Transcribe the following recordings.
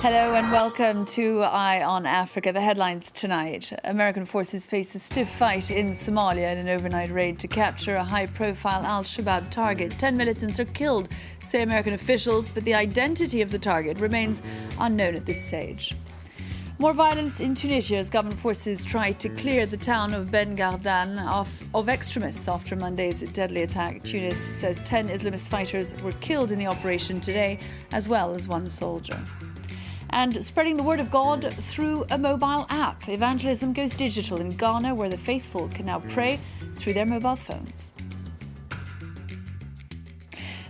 Hello and welcome to Eye on Africa. The headlines tonight. American forces face a stiff fight in Somalia in an overnight raid to capture a high-profile Al-Shabaab target. 10 militants are killed, say American officials, but the identity of the target remains unknown at this stage. More violence in Tunisia as government forces try to clear the town of Ben Guerdan of extremists after Monday's deadly attack. Tunis says 10 Islamist fighters were killed in the operation today, as well as one soldier. And spreading the word of God through a mobile app. Evangelism goes digital in Ghana, where the faithful can now pray through their mobile phones.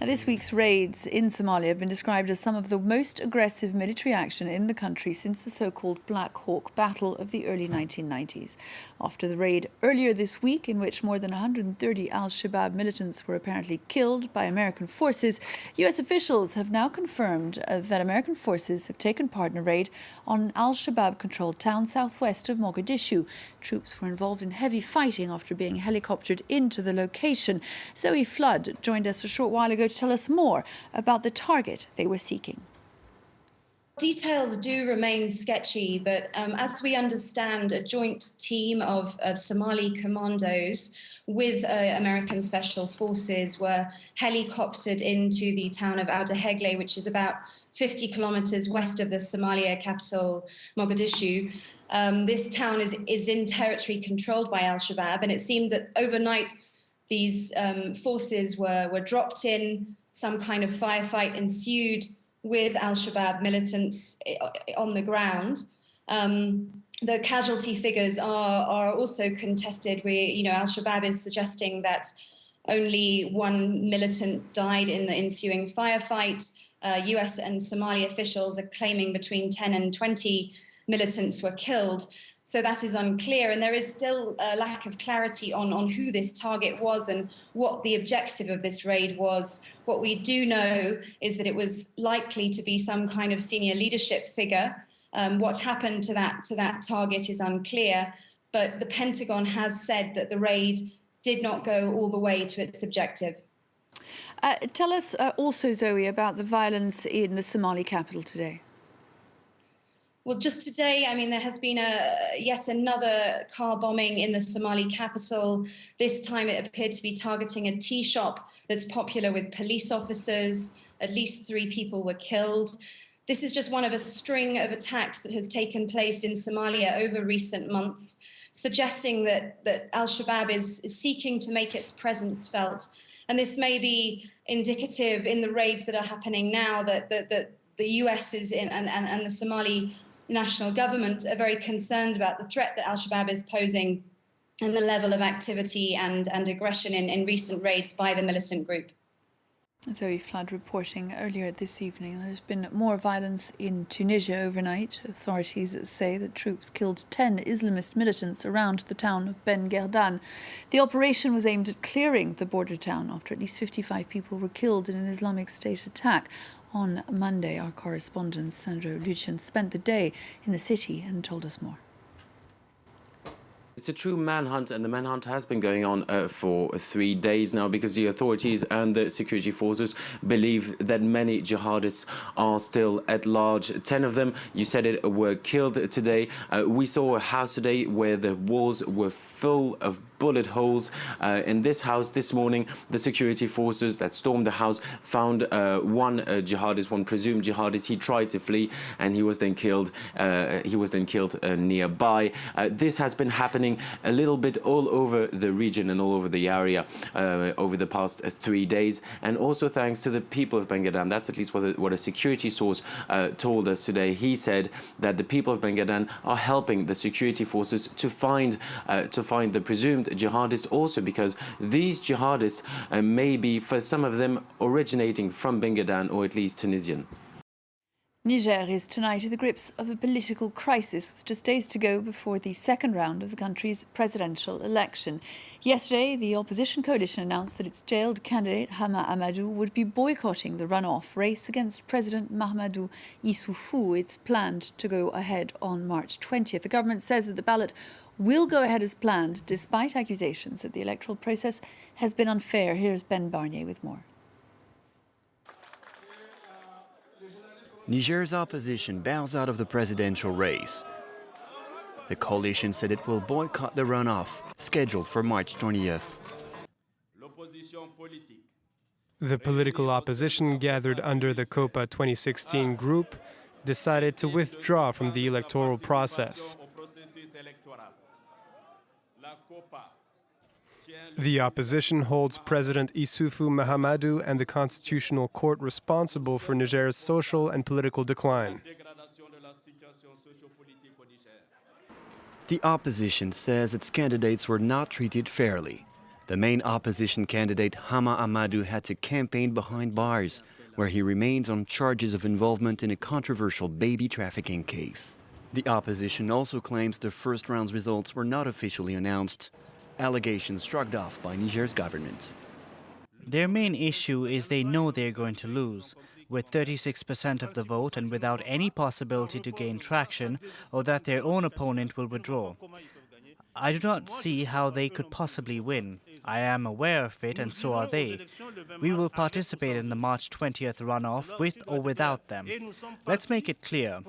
Now, this week's raids in Somalia have been described as some of the most aggressive military action in the country since the so-called Black Hawk Battle of the early 1990s. After the raid earlier this week, in which more than 130 Al-Shabaab militants were apparently killed by American forces, U.S. officials have now confirmed that American forces have taken part in a raid on an Al-Shabaab-controlled town southwest of Mogadishu. Troops were involved in heavy fighting after being helicoptered into the location. Zoe Flood joined us a short while ago to tell us more about the target they were seeking. Details do remain sketchy, but as we understand, a joint team of Somali commandos with American Special Forces were helicoptered into the town of Al-Dahegle, which is about 50 kilometers west of the Somalia capital, Mogadishu. This town is in territory controlled by Al-Shabaab, and it seemed that overnight these forces were dropped in, some kind of firefight ensued with Al-Shabaab militants on the ground. The casualty figures are also contested. Al-Shabaab is suggesting that only one militant died in the ensuing firefight. US and Somali officials are claiming between 10 and 20 militants were killed. So that is unclear, and there is still a lack of clarity on who this target was and what the objective of this raid was. What we do know is that it was likely to be some kind of senior leadership figure. What happened to that target is unclear, but the Pentagon has said that the raid did not go all the way to its objective. Tell us also, Zoe, about the violence in the Somali capital today. Well, just today, there has been yet another car bombing in the Somali capital. This time it appeared to be targeting a tea shop that's popular with police officers. At least 3 people were killed. This is just one of a string of attacks that has taken place in Somalia over recent months, suggesting that Al-Shabaab is seeking to make its presence felt. And this may be indicative in the raids that are happening now that the US is in and the Somali national government are very concerned about the threat that Al-Shabaab is posing and the level of activity and aggression in recent raids by the militant group. Zoe Flood reporting earlier this evening. There's been more violence in Tunisia overnight. Authorities say that troops killed 10 Islamist militants around the town of Ben Guerdan. The operation was aimed at clearing the border town after at least 55 people were killed in an Islamic State attack. On Monday, our correspondent Sandro Lucien spent the day in the city and told us more. It's a true manhunt, and the manhunt has been going on for 3 days now because the authorities and the security forces believe that many jihadists are still at large. 10 of them, you said it, were killed today. We saw a house today where the walls were full of bullet holes. In this house this morning, the security forces that stormed the house found one jihadist, one presumed jihadist. He tried to flee, and he was then killed. Nearby. This has been happening a little bit all over the region and all over the area over the past 3 days, and also thanks to the people of Ben Guerdan. That's at least what a security source told us today. He said that the people of Ben Guerdan are helping the security forces to find the presumed jihadists, also because these jihadists may be, for some of them, originating from Ben Guerdan or at least Tunisians. Niger is tonight in the grips of a political crisis with just days to go before the second round of the country's presidential election. Yesterday, the opposition coalition announced that its jailed candidate, Hama Amadou, would be boycotting the runoff race against President Mahamadou Issoufou. It's planned to go ahead on March 20th. The government says that the ballot will go ahead as planned, despite accusations that the electoral process has been unfair. Here's Ben Barnier with more. Niger's opposition bows out of the presidential race. The coalition said it will boycott the runoff, scheduled for March 20th. The political opposition gathered under the COPA 2016 group decided to withdraw from the electoral process. The opposition holds President Issoufou Mahamadou and the Constitutional Court responsible for Niger's social and political decline. The opposition says its candidates were not treated fairly. The main opposition candidate, Hama Amadou, had to campaign behind bars, where he remains on charges of involvement in a controversial baby trafficking case. The opposition also claims the first round's results were not officially announced. Allegations shrugged off by Niger's government. Their main issue is they know they're going to lose, with 36% of the vote and without any possibility to gain traction, or that their own opponent will withdraw. I do not see how they could possibly win. I am aware of it, and so are they. We will participate in the March 20th runoff with or without them. Let's make it clear.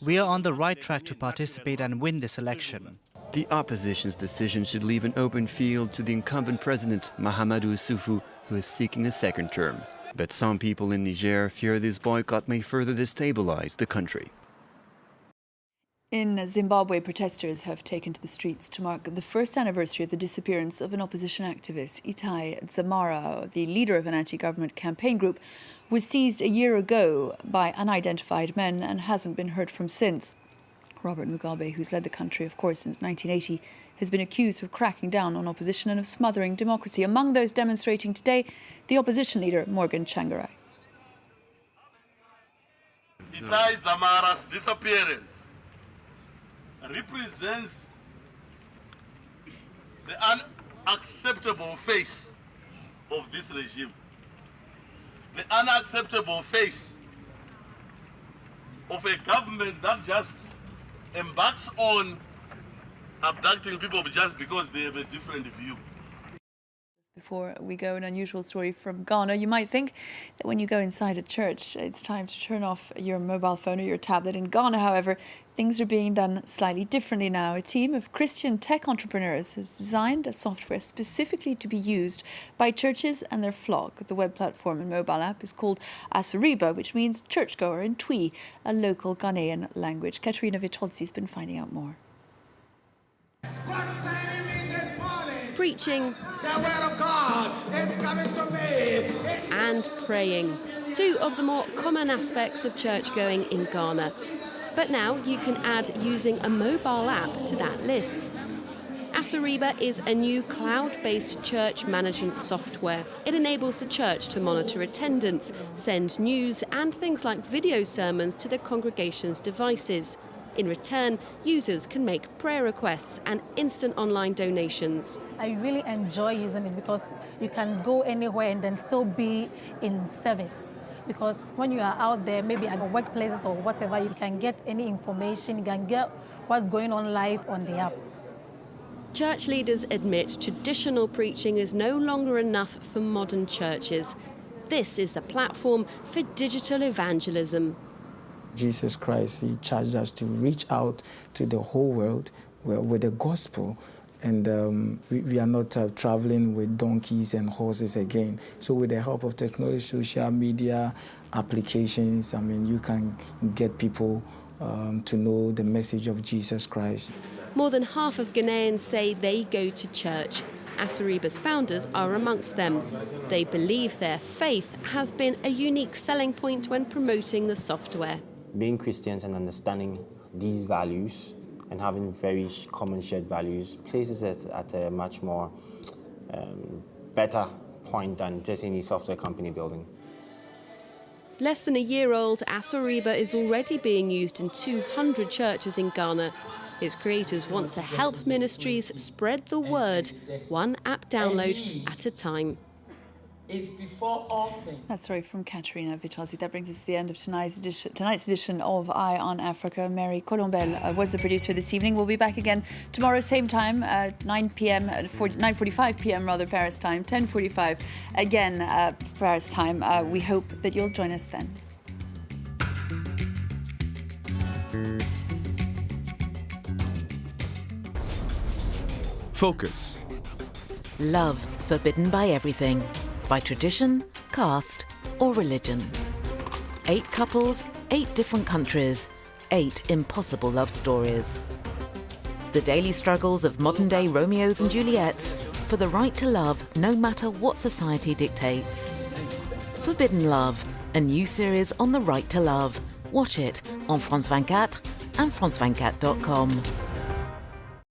We are on the right track to participate and win this election. The opposition's decision should leave an open field to the incumbent president, Mahamadou Issoufou, who is seeking a second term. But some people in Niger fear this boycott may further destabilize the country. In Zimbabwe, protesters have taken to the streets to mark the first anniversary of the disappearance of an opposition activist, Itai Dzamara. The leader of an anti-government campaign group was seized a year ago by unidentified men and hasn't been heard from since. Robert Mugabe, who's led the country, of course, since 1980, has been accused of cracking down on opposition and of smothering democracy. Among those demonstrating today, the opposition leader, Morgan Tsvangirai. Itai Dzamara's disappearance represents the unacceptable face of this regime, the unacceptable face of a government that just embarks on abducting people just because they have a different view. Before we go, an unusual story from Ghana. You might think that when you go inside a church, it's time to turn off your mobile phone or your tablet. In Ghana, however, things are being done slightly differently now. A team of Christian tech entrepreneurs has designed a software specifically to be used by churches and their flock. The web platform and mobile app is called Asuriba, which means churchgoer in Twi, a local Ghanaian language. Katerina Vitolzi has been finding out more. Preaching the word of God is coming to me. And praying, two of the more common aspects of church-going in Ghana. But now you can add using a mobile app to that list. Asuriba is a new cloud-based church management software. It enables the church to monitor attendance, send news and things like video sermons to the congregation's devices. In return, users can make prayer requests and instant online donations. I really enjoy using it because you can go anywhere and then still be in service. Because when you are out there, maybe at workplaces or whatever, you can get any information, you can get what's going on live on the app. Church leaders admit traditional preaching is no longer enough for modern churches. This is the platform for digital evangelism. Jesus Christ, he charged us to reach out to the whole world with the gospel. And we are not traveling with donkeys and horses again. So with the help of technology, social media, applications, you can get people to know the message of Jesus Christ. More than half of Ghanaians say they go to church. Asuriba's founders are amongst them. They believe their faith has been a unique selling point when promoting the software. Being Christians and understanding these values and having very common shared values places us at a much more better point than just any software company building. Less than a year old, Asuriba is already being used in 200 churches in Ghana. Its creators want to help ministries spread the word, one app download at a time. Is before all things. That's right from Katerina Vitolzi. That brings us to the end of tonight's edition of Eye on Africa. Mary Colombel was the producer this evening. We'll be back again tomorrow, same time, 9:45 p.m. rather, Paris time, 10:45 again, Paris time. We hope that you'll join us then. Focus. Love forbidden by everything, by tradition, caste, or religion. 8 couples, 8 different countries, 8 impossible love stories. The daily struggles of modern-day Romeos and Juliets for the right to love no matter what society dictates. Forbidden Love, a new series on the right to love. Watch it on France 24 and France24.com.